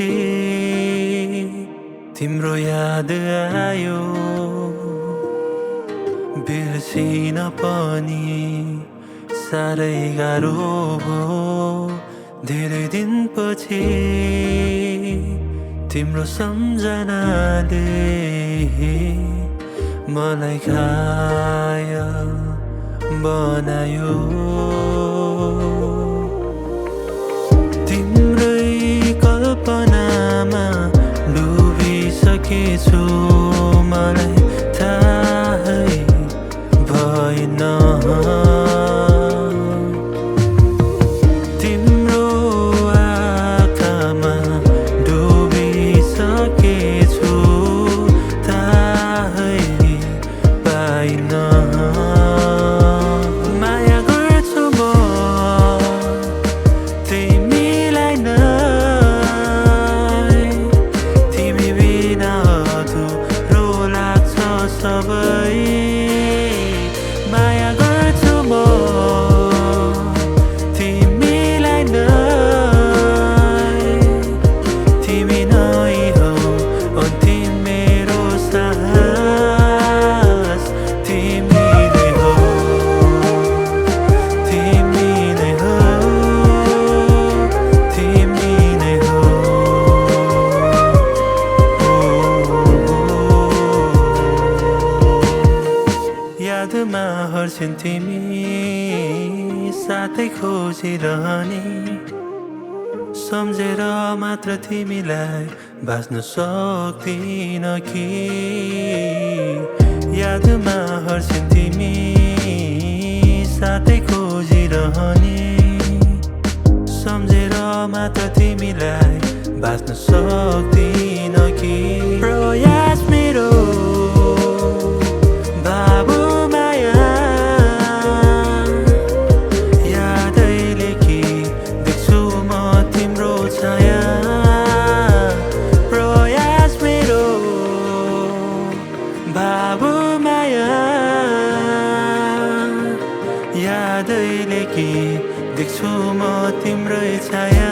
दिनपछि तिम्रो याद आयो बिर्सिन पनि साह्रै गाह्रो भो धेरै दिनपछि तिम्रो सम्झनाले मलाई घायल बनायो तिम्रै कल्पनामा डुबिसकेछु मलाई थाहै भएन तिम्रो आँखामा डुबिसकेछु थाहै पाइन माया गर्छु म तिमीलाई नै तिमी बिना अधुरो लाग्छ सबै माया गर्छु म तिमीलाई नै तिमी नै हौ अन्तिम मेरो साहस तिमी नै हौ तिमी नै हौ तिमी नै हौ यादमा हर्छन् तिमी साथै खोजिरहने सम्झेर मात्र तिमीलाई बाँच्न सक्दिन कि यादमा हर्छन् तिमी साथै खोजिरहने सम्झेर मात्र तिमीलाई बाँच्न सक्दिन कि प्रयास मेरो बाबु माया यादैले कि देख्छु म तिम्रो छाया प्रयास मेरो बाबु माया यादैले कि देख्छु म तिम्रै छाया